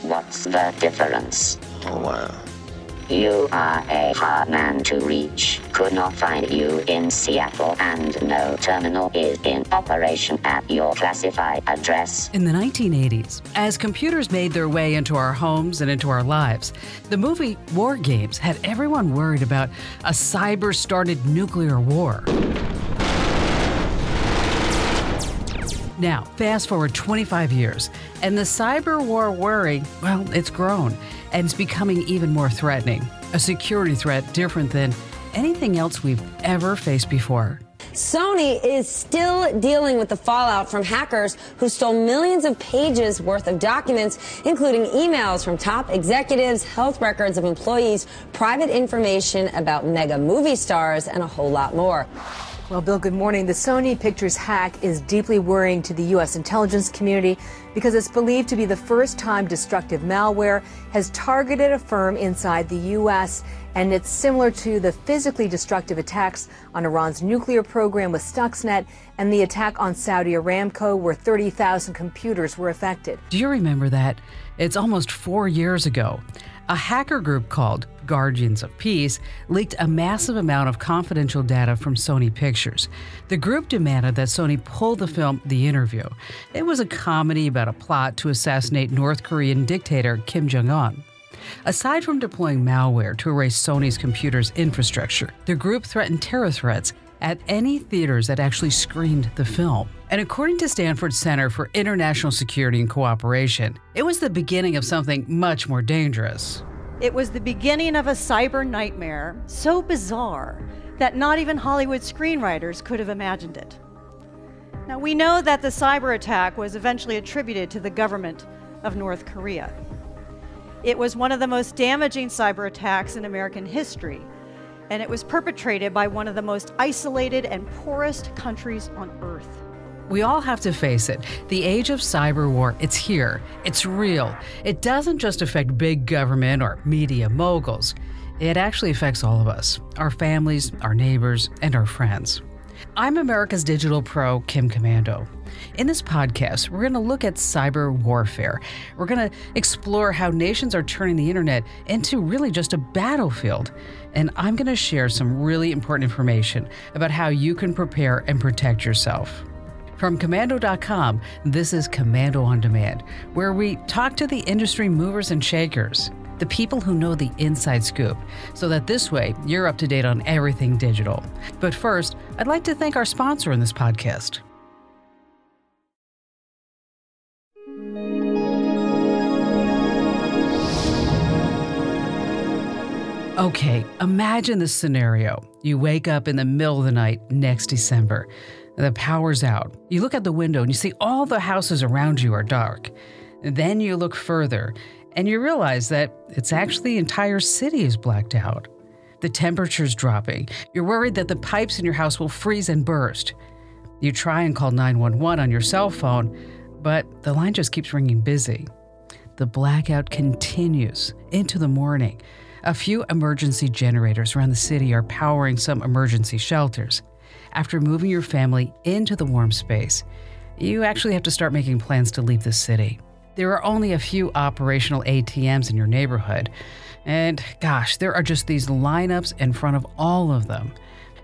What's the difference? Oh, wow. You are a hard man to reach. Could not find you in Seattle, and no terminal is in operation at your classified address. In the 1980s, as computers made their way into our homes and into our lives, the movie War Games had everyone worried about a cyber-started nuclear war. Now, fast forward 25 years, and the cyber war worry, well, it's grown, and it's becoming even more threatening. A security threat different than anything else we've ever faced before. Sony is still dealing with the fallout from hackers who stole millions of pages worth of documents, including emails from top executives, health records of employees, private information about mega movie stars, and a whole lot more. Well, Bill, good morning. The Sony Pictures hack is deeply worrying to the U.S. intelligence community because it's believed to be the first time destructive malware has targeted a firm inside the U.S., and it's similar to the physically destructive attacks on Iran's nuclear program with Stuxnet and the attack on Saudi Aramco, where 30,000 computers were affected. Do you remember that? It's almost 4 years ago. A hacker group called Guardians of Peace leaked a massive amount of confidential data from Sony Pictures. The group demanded that Sony pull the film The Interview. It was a comedy about a plot to assassinate North Korean dictator Kim Jong-un. Aside from deploying malware to erase Sony's computer's infrastructure, the group threatened terror threats at any theaters that actually screened the film. And according to Stanford's Center for International Security and Cooperation, it was the beginning of something much more dangerous. It was the beginning of a cyber nightmare so bizarre that not even Hollywood screenwriters could have imagined it. Now, we know that the cyber attack was eventually attributed to the government of North Korea. It was one of the most damaging cyber attacks in American history, and it was perpetrated by one of the most isolated and poorest countries on earth. We all have to face it. The age of cyber war, it's here. It's real. It doesn't just affect big government or media moguls. It actually affects all of us, our families, our neighbors, and our friends. I'm America's digital pro, Kim Komando. In this podcast, we're going to look at cyber warfare. We're going to explore how nations are turning the internet into really just a battlefield. And I'm going to share some really important information about how you can prepare and protect yourself. From Komando.com, this is Komando on Demand, where we talk to the industry movers and shakers, the people who know the inside scoop, so that this way you're up to date on everything digital. But first, I'd like to thank our sponsor in this podcast. Okay, imagine this scenario. You wake up in the middle of the night next December. The power's out. You look out the window and you see all the houses around you are dark. Then you look further and you realize that it's actually the entire city is blacked out. The temperature's dropping. You're worried that the pipes in your house will freeze and burst. You try and call 911 on your cell phone, but the line just keeps ringing busy. The blackout continues into the morning. A few emergency generators around the city are powering some emergency shelters. After moving your family into the warm space, you actually have to start making plans to leave the city. There are only a few operational ATMs in your neighborhood, and gosh, there are just these lineups in front of all of them.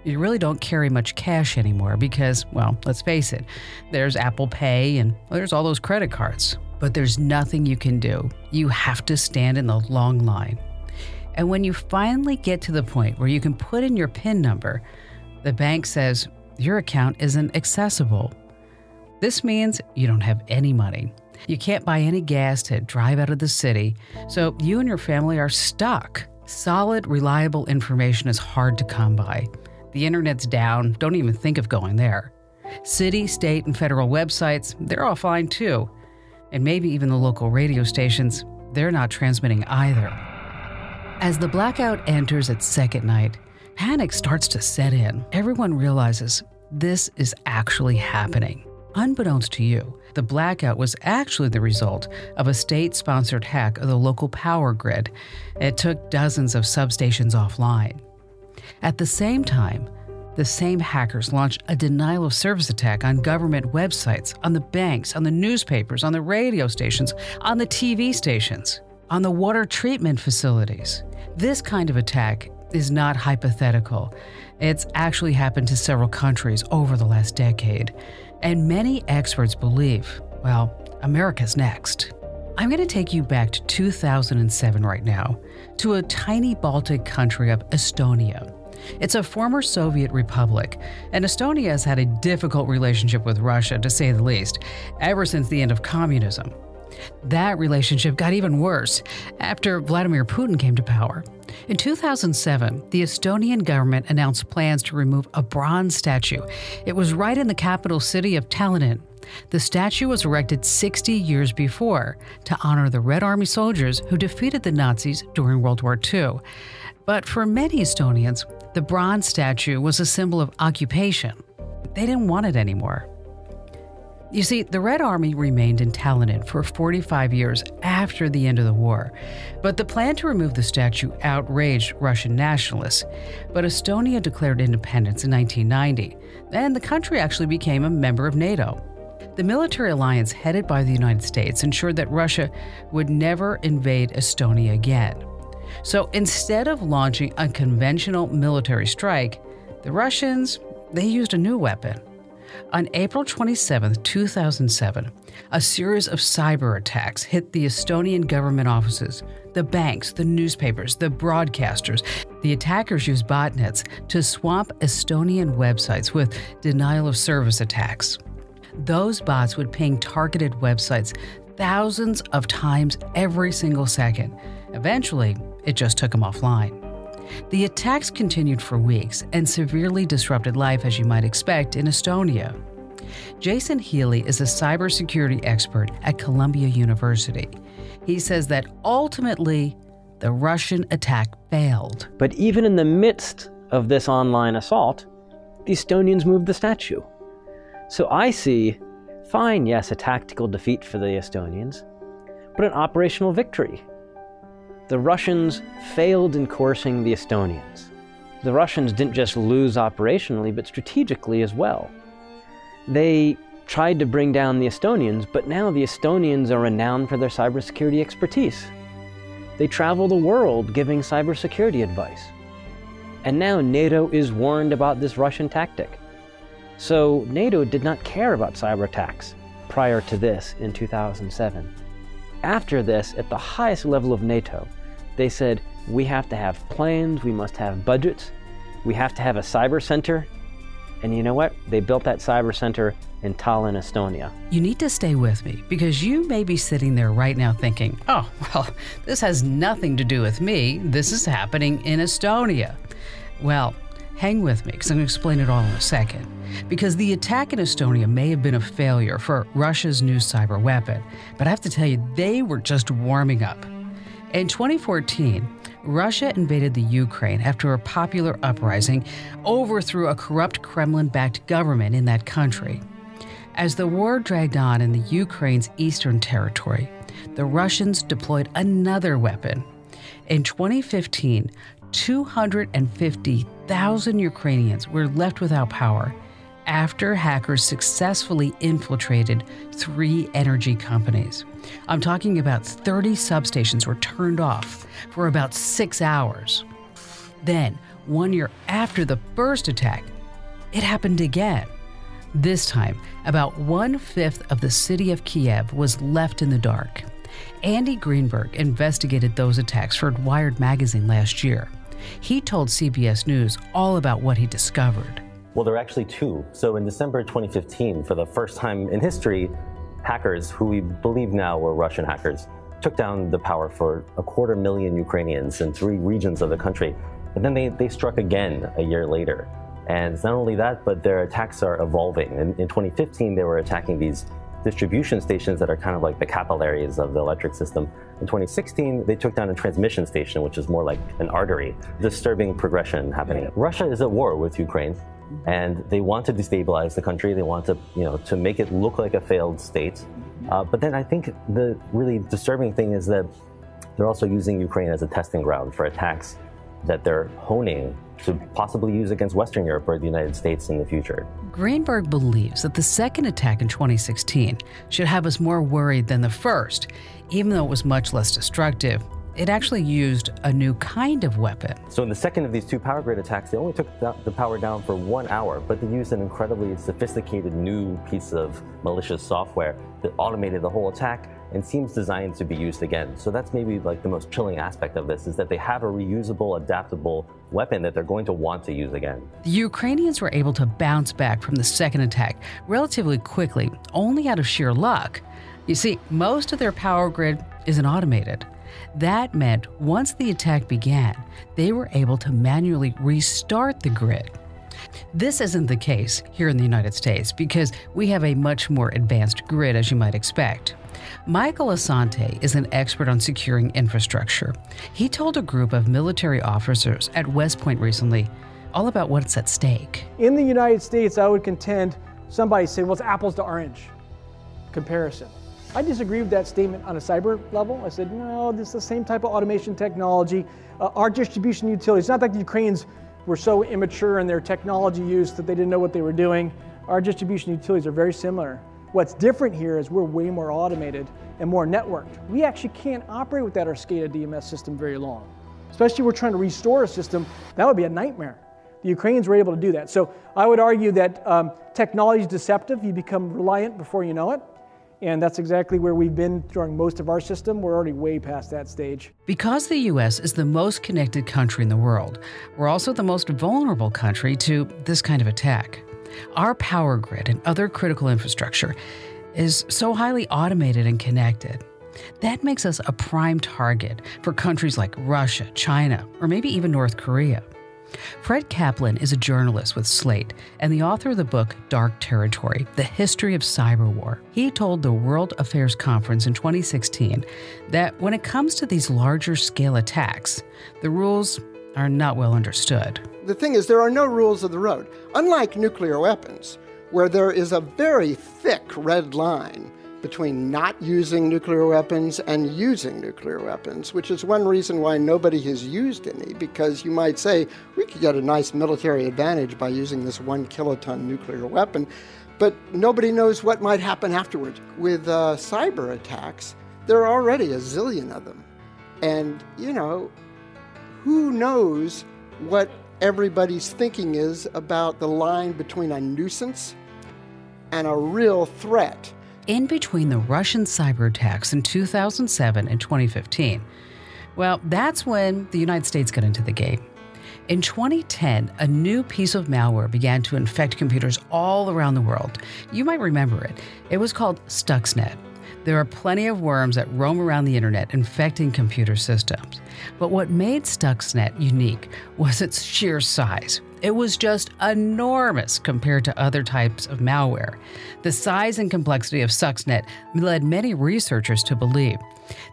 You really don't carry much cash anymore because, well, let's face it, there's Apple Pay and there's all those credit cards. But there's nothing you can do. You have to stand in the long line. And when you finally get to the point where you can put in your PIN number, the bank says your account isn't accessible. This means you don't have any money. You can't buy any gas to drive out of the city, so you and your family are stuck. Solid, reliable information is hard to come by. The internet's down, don't even think of going there. City, state, and federal websites, they're offline too. And maybe even the local radio stations, they're not transmitting either. As the blackout enters its second night, panic starts to set in. Everyone realizes this is actually happening. Unbeknownst to you, the blackout was actually the result of a state-sponsored hack of the local power grid. It took dozens of substations offline. At the same time, the same hackers launched a denial of service attack on government websites, on the banks, on the newspapers, on the radio stations, on the TV stations, on the water treatment facilities. This kind of attack is not hypothetical. It's actually happened to several countries over the last decade. And many experts believe, well, America's next. I'm going to take you back to 2007 right now, to a tiny Baltic country of Estonia. It's a former Soviet republic, and Estonia has had a difficult relationship with Russia, to say the least, ever since the end of communism. That relationship got even worse after Vladimir Putin came to power. In 2007, the Estonian government announced plans to remove a bronze statue. It was right in the capital city of Tallinn. The statue was erected 60 years before to honor the Red Army soldiers who defeated the Nazis during World War II. But for many Estonians, the bronze statue was a symbol of occupation. They didn't want it anymore. You see, the Red Army remained in Tallinn for 45 years after the end of the war. But the plan to remove the statue outraged Russian nationalists. But Estonia declared independence in 1990, and the country actually became a member of NATO. The military alliance headed by the United States ensured that Russia would never invade Estonia again. So instead of launching a conventional military strike, the Russians, they used a new weapon. On April 27, 2007, a series of cyber attacks hit the Estonian government offices, the banks, the newspapers, the broadcasters. The attackers used botnets to swamp Estonian websites with denial of service attacks. Those bots would ping targeted websites thousands of times every single second. Eventually, it just took them offline. The attacks continued for weeks and severely disrupted life, as you might expect, in Estonia. Jason Healy is a cybersecurity expert at Columbia University. He says that ultimately, the Russian attack failed. But even in the midst of this online assault, the Estonians moved the statue. So I see, fine, yes, a tactical defeat for the Estonians, but an operational victory. The Russians failed in coercing the Estonians. The Russians didn't just lose operationally, but strategically as well. They tried to bring down the Estonians, but now the Estonians are renowned for their cybersecurity expertise. They travel the world giving cybersecurity advice. And now NATO is warned about this Russian tactic. So NATO did not care about cyber attacks prior to this in 2007. After this, at the highest level of NATO, they said, we have to have plans, we must have budgets, we have to have a cyber center. And you know what? They built that cyber center in Tallinn, Estonia. You need to stay with me because you may be sitting there right now thinking, oh, well, this has nothing to do with me. This is happening in Estonia. Well, hang with me because I'm going to explain it all in a second. Because the attack in Estonia may have been a failure for Russia's new cyber weapon, but I have to tell you, they were just warming up. In 2014, Russia invaded the Ukraine after a popular uprising overthrew a corrupt Kremlin-backed government in that country. As the war dragged on in the Ukraine's eastern territory, the Russians deployed another weapon. In 2015, 250,000 Ukrainians were left without power after hackers successfully infiltrated 3 energy companies. I'm talking about 30 substations were turned off for about 6 hours. Then, 1 year after the first attack, it happened again. This time, about 1/5 of the city of Kiev was left in the dark. Andy Greenberg investigated those attacks for Wired magazine last year. He told CBS News all about what he discovered. Well, there are actually 2. So in December 2015, for the first time in history, hackers, who we believe now were Russian hackers, took down the power for 250,000 Ukrainians in 3 regions of the country. But then they struck again a year later. And it's not only that, but their attacks are evolving. In 2015, they were attacking these distribution stations that are kind of like the capillaries of the electric system. In 2016, they took down a transmission station, which is more like an artery. Disturbing progression happening. Russia is at war with Ukraine, and they want to destabilize the country. They want to, to make it look like a failed state. But then I think the really disturbing thing is that they're also using Ukraine as a testing ground for attacks that they're honing to possibly use against Western Europe or the United States in the future. Greenberg believes that the second attack in 2016 should have us more worried than the first. Even though it was much less destructive, it actually used a new kind of weapon. So in the second of these two power grid attacks, they only took the power down for 1 hour, but they used an incredibly sophisticated new piece of malicious software that automated the whole attack and seems designed to be used again. So that's maybe like the most chilling aspect of this, is that they have a reusable, adaptable weapon that they're going to want to use again. The Ukrainians were able to bounce back from the second attack relatively quickly, only out of sheer luck. You see, most of their power grid isn't automated. That meant once the attack began, they were able to manually restart the grid. This isn't the case here in the United States because we have a much more advanced grid, as you might expect. Michael Asante is an expert on securing infrastructure. He told a group of military officers at West Point recently all about what's at stake. In the United States, I would contend somebody say, well, it's apples to orange comparison. I disagree with that statement on a cyber level. I said, no, this is the same type of automation technology. Our distribution utilities, it's not like the Ukrainians were so immature in their technology use that they didn't know what they were doing. Our distribution utilities are very similar. What's different here is we're way more automated and more networked. We actually can't operate with that SCADA DMS system very long. Especially if we're trying to restore a system, that would be a nightmare. The Ukrainians were able to do that. So I would argue that technology is deceptive. You become reliant before you know it. And that's exactly where we've been during most of our system. We're already way past that stage. Because the U.S. is the most connected country in the world, we're also the most vulnerable country to this kind of attack. Our power grid and other critical infrastructure is so highly automated and connected. That makes us a prime target for countries like Russia, China, or maybe even North Korea. Fred Kaplan is a journalist with Slate and the author of the book Dark Territory, The History of CyberWar. He told the World Affairs Conference in 2016 that when it comes to these larger scale attacks, the rules are not well understood. The thing is, there are no rules of the road. Unlike nuclear weapons, where there is a very thick red line between not using nuclear weapons and using nuclear weapons, which is one reason why nobody has used any, because you might say, we could get a nice military advantage by using this 1 kiloton nuclear weapon, but nobody knows what might happen afterwards. With cyber attacks, there are already a zillion of them. And, you know, who knows what everybody's thinking is about the line between a nuisance and a real threat. In between the Russian cyber attacks in 2007 and 2015, well, that's when the United States got into the game. In 2010, a new piece of malware began to infect computers all around the world. You might remember it. It was called Stuxnet. There are plenty of worms that roam around the internet infecting computer systems. But what made Stuxnet unique was its sheer size. It was just enormous compared to other types of malware. The size and complexity of Stuxnet led many researchers to believe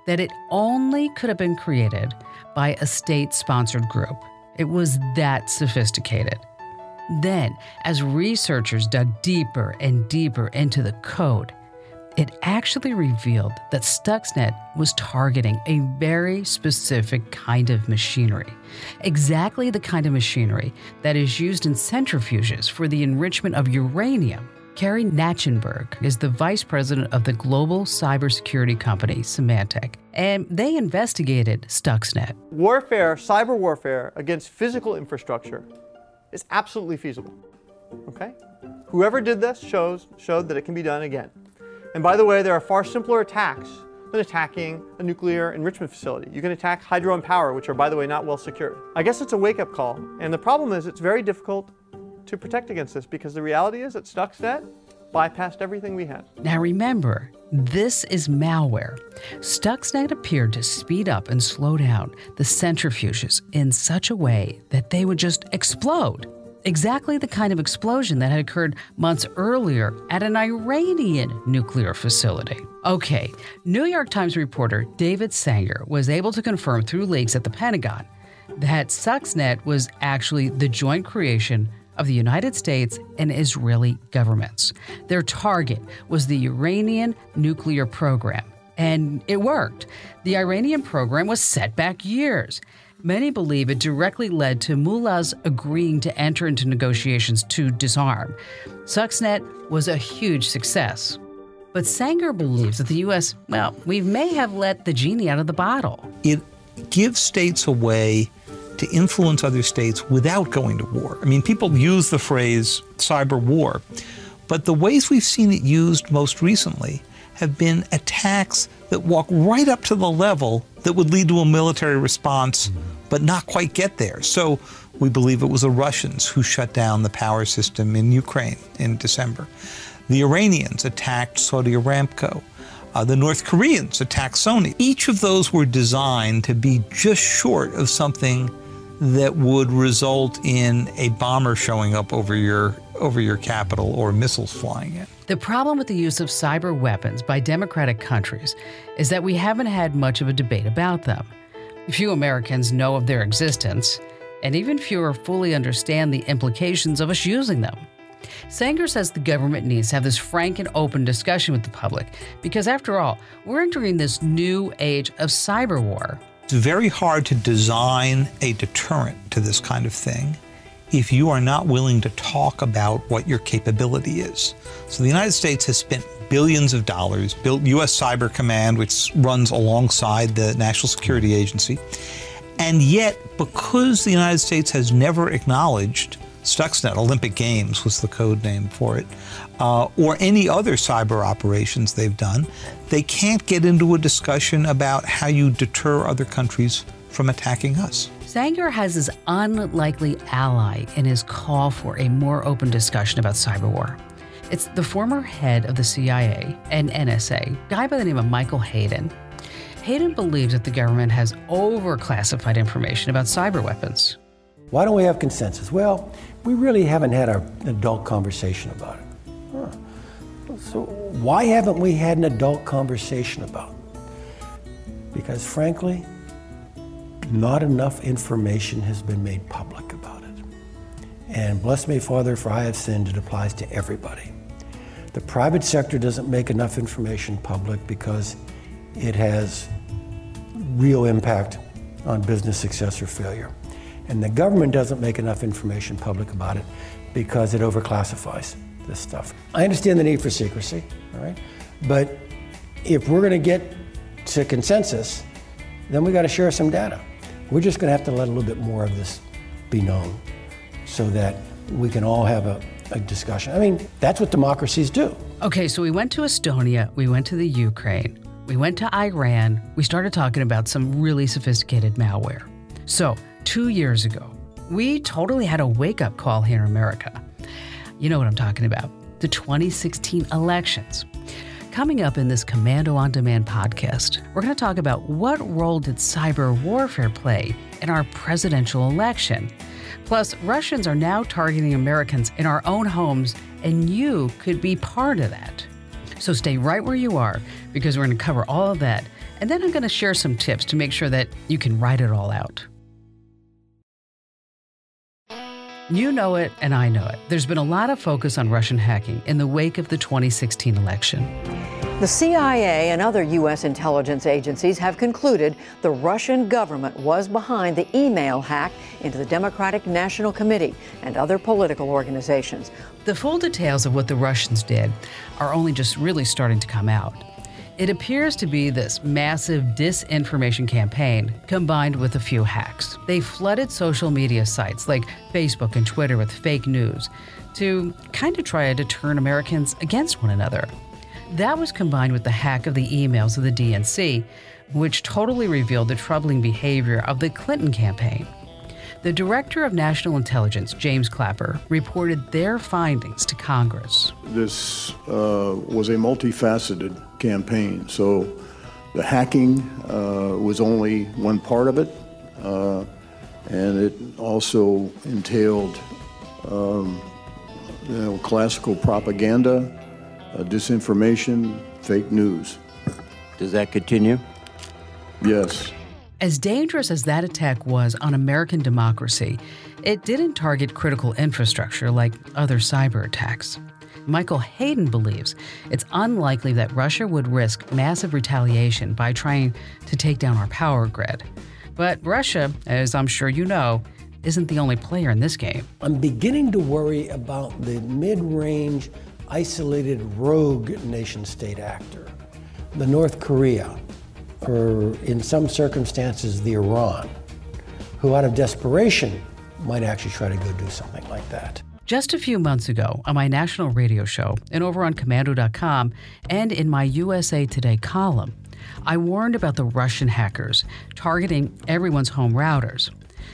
that it only could have been created by a state-sponsored group. It was that sophisticated. Then, as researchers dug deeper and deeper into the code, it actually revealed that Stuxnet was targeting a very specific kind of machinery, exactly the kind of machinery that is used in centrifuges for the enrichment of uranium. Carrie Nachenberg is the vice president of the global cybersecurity company Symantec, and they investigated Stuxnet. Warfare, cyber warfare against physical infrastructure is absolutely feasible. Okay? Whoever did this showed that it can be done again. And by the way, there are far simpler attacks than attacking a nuclear enrichment facility. You can attack hydro and power, which are, by the way, not well secured. I guess it's a wake-up call. And the problem is it's very difficult to protect against this because the reality is that Stuxnet bypassed everything we had. Now remember, this is malware. Stuxnet appeared to speed up and slow down the centrifuges in such a way that they would just explode. Exactly the kind of explosion that had occurred months earlier at an Iranian nuclear facility. Okay, New York Times reporter David Sanger was able to confirm through leaks at the Pentagon that Stuxnet was actually the joint creation of the United States and Israeli governments. Their target was the Iranian nuclear program, and it worked. The Iranian program was set back years. Many believe it directly led to mullahs agreeing to enter into negotiations to disarm. Stuxnet was a huge success. But Sanger believes that the U.S., we may have let the genie out of the bottle. It gives states a way to influence other states without going to war. I mean, people use the phrase cyber war, but the ways we've seen it used most recently have been attacks that walk right up to the level that would lead to a military response, but not quite get there. So we believe it was the Russians who shut down the power system in Ukraine in December. The Iranians attacked Saudi Aramco. The North Koreans attacked Sony. Each of those were designed to be just short of something that would result in a bomber showing up over your capital or missiles flying in. The problem with the use of cyber weapons by democratic countries is that we haven't had much of a debate about them. Few Americans know of their existence, and even fewer fully understand the implications of us using them. Sanger says the government needs to have this frank and open discussion with the public because, after all, we're entering this new age of cyber war. It's very hard to design a deterrent to this kind of thing if you are not willing to talk about what your capability is. So the United States has spent billions of dollars, built U.S. Cyber Command, which runs alongside the National Security Agency, and yet because the United States has never acknowledged Stuxnet, Olympic Games was the code name for it, or any other cyber operations they've done, they can't get into a discussion about how you deter other countries from attacking us. Sanger has his unlikely ally in his call for a more open discussion about cyber war. It's the former head of the CIA and NSA, a guy by the name of Michael Hayden. Hayden believes that the government has overclassified information about cyber weapons. Why don't we have consensus? Well, we really haven't had an adult conversation about it. So why haven't we had an adult conversation about it? Because frankly, not enough information has been made public about it. And bless me, Father, for I have sinned, it applies to everybody. The private sector doesn't make enough information public because it has real impact on business success or failure. And the government doesn't make enough information public about it because it overclassifies this stuff. I understand the need for secrecy, all right? But if we're gonna get to consensus, then we gotta share some data. We're just gonna have to let a little bit more of this be known so that we can all have a discussion. I mean, that's what democracies do. Okay, so we went to Estonia, we went to the Ukraine, we went to Iran, we started talking about some really sophisticated malware. So 2 years ago, we totally had a wake-up call here in America. You know what I'm talking about, the 2016 elections. Coming up in this Komando On Demand podcast, we're going to talk about what role did cyber warfare play in our presidential election. Plus, Russians are now targeting Americans in our own homes, and you could be part of that. So stay right where you are, because we're going to cover all of that, and then I'm going to share some tips to make sure that you can write it all out. You know it, and I know it. There's been a lot of focus on Russian hacking in the wake of the 2016 election. The CIA and other U.S. intelligence agencies have concluded the Russian government was behind the email hack into the Democratic National Committee and other political organizations. The full details of what the Russians did are only just really starting to come out. It appears to be this massive disinformation campaign combined with a few hacks. They flooded social media sites like Facebook and Twitter with fake news to kind of try to turn Americans against one another. That was combined with the hack of the emails of the DNC, which totally revealed the troubling behavior of the Clinton campaign. The Director of National Intelligence, James Clapper, reported their findings to Congress. This was a multifaceted campaign, so the hacking was only one part of it, and it also entailed classical propaganda, disinformation, fake news. Does that continue? Yes. As dangerous as that attack was on American democracy, it didn't target critical infrastructure like other cyber attacks. Michael Hayden believes it's unlikely that Russia would risk massive retaliation by trying to take down our power grid. But Russia, as I'm sure you know, isn't the only player in this game. I'm beginning to worry about the mid-range, isolated rogue nation-state actor, the North Korea, or in some circumstances, the Iran, who out of desperation might actually try to go do something like that. Just a few months ago on my national radio show and over on Komando.com and in my USA Today column, I warned about the Russian hackers targeting everyone's home routers.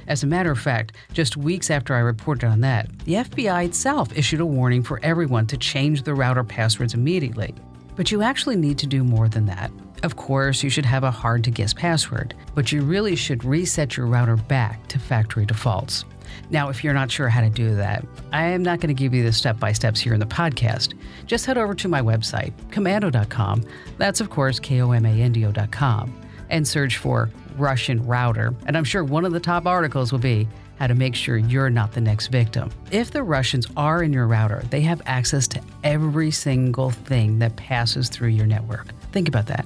As a matter of fact, just weeks after I reported on that, the FBI itself issued a warning for everyone to change their router passwords immediately. But you actually need to do more than that. Of course, you should have a hard-to-guess password, but you really should reset your router back to factory defaults. Now, if you're not sure how to do that, I am not going to give you the step-by-steps here in the podcast. Just head over to my website, Komando.com. That's, of course, Komando.com. And search for Russian router. And I'm sure one of the top articles will be how to make sure you're not the next victim. If the Russians are in your router, they have access to every single thing that passes through your network. Think about that.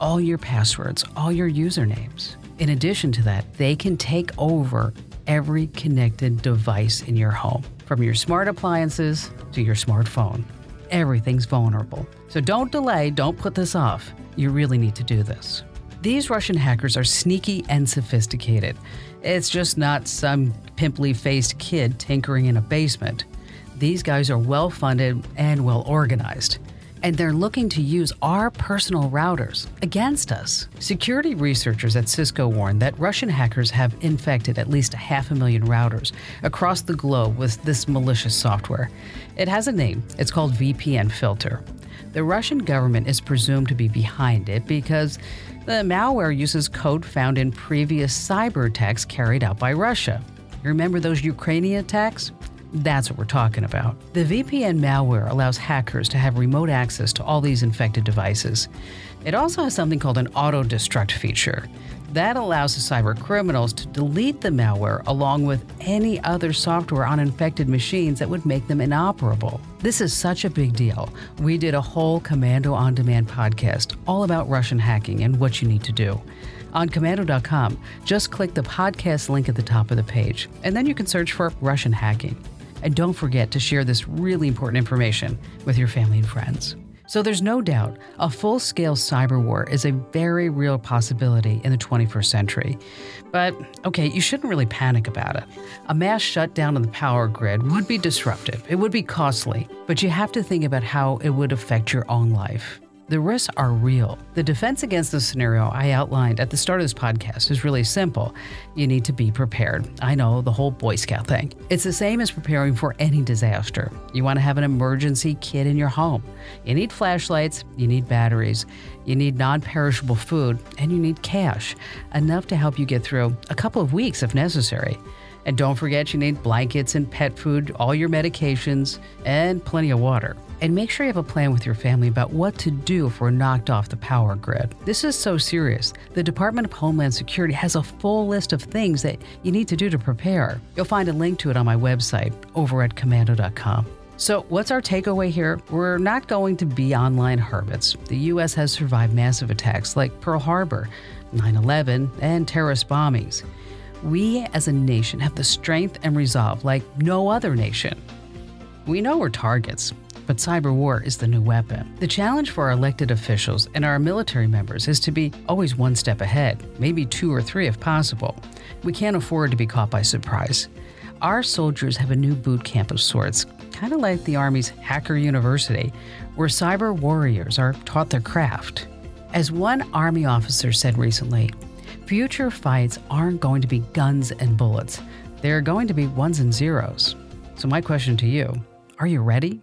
All your passwords, all your usernames. In addition to that, they can take over every connected device in your home, from your smart appliances to your smartphone. Everything's vulnerable. So don't delay, don't put this off. You really need to do this. These Russian hackers are sneaky and sophisticated. It's just not some pimply-faced kid tinkering in a basement. These guys are well-funded and well-organized. And they're looking to use our personal routers against us. Security researchers at Cisco warn that Russian hackers have infected at least 500,000 routers across the globe with this malicious software. It has a name. It's called VPN Filter. The Russian government is presumed to be behind it because the malware uses code found in previous cyber attacks carried out by Russia. You remember those Ukrainian attacks? That's what we're talking about. The VPN malware allows hackers to have remote access to all these infected devices. It also has something called an auto-destruct feature. That allows the cyber criminals to delete the malware along with any other software on infected machines that would make them inoperable. This is such a big deal. We did a whole Komando On Demand podcast all about Russian hacking and what you need to do. On Komando.com, just click the podcast link at the top of the page, and then you can search for Russian hacking. And don't forget to share this really important information with your family and friends. So there's no doubt a full-scale cyber war is a very real possibility in the 21st century. But, okay, you shouldn't really panic about it. A mass shutdown of the power grid would be disruptive. It would be costly. But you have to think about how it would affect your own life. The risks are real. The defense against the scenario I outlined at the start of this podcast is really simple. You need to be prepared. I know, the whole Boy Scout thing. It's the same as preparing for any disaster. You want to have an emergency kit in your home. You need flashlights, you need batteries, you need non-perishable food, and you need cash, enough to help you get through a couple of weeks if necessary. And don't forget you need blankets and pet food, all your medications, and plenty of water. And make sure you have a plan with your family about what to do if we're knocked off the power grid. This is so serious. The Department of Homeland Security has a full list of things that you need to do to prepare. You'll find a link to it on my website over at Komando.com. So what's our takeaway here? We're not going to be online hermits. The U.S. has survived massive attacks like Pearl Harbor, 9/11, and terrorist bombings. We as a nation have the strength and resolve like no other nation. We know we're targets, but cyber war is the new weapon. The challenge for our elected officials and our military members is to be always one step ahead, maybe 2 or 3 if possible. We can't afford to be caught by surprise. Our soldiers have a new boot camp of sorts, kind of like the Army's Hacker University, where cyber warriors are taught their craft. As one Army officer said recently, future fights aren't going to be guns and bullets. They're going to be ones and zeros. So my question to you, are you ready?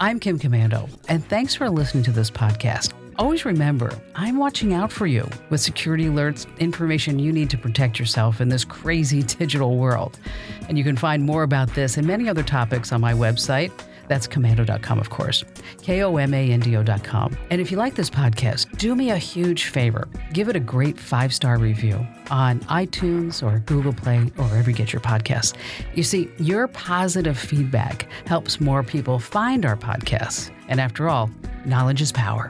I'm Kim Komando, and thanks for listening to this podcast. Always remember, I'm watching out for you with security alerts, information you need to protect yourself in this crazy digital world. And you can find more about this and many other topics on my website. That's Komando.com, of course. Komando.com. And if you like this podcast, do me a huge favor. Give it a great 5-star review on iTunes or Google Play or wherever you get your podcasts. You see, your positive feedback helps more people find our podcasts. And after all, knowledge is power.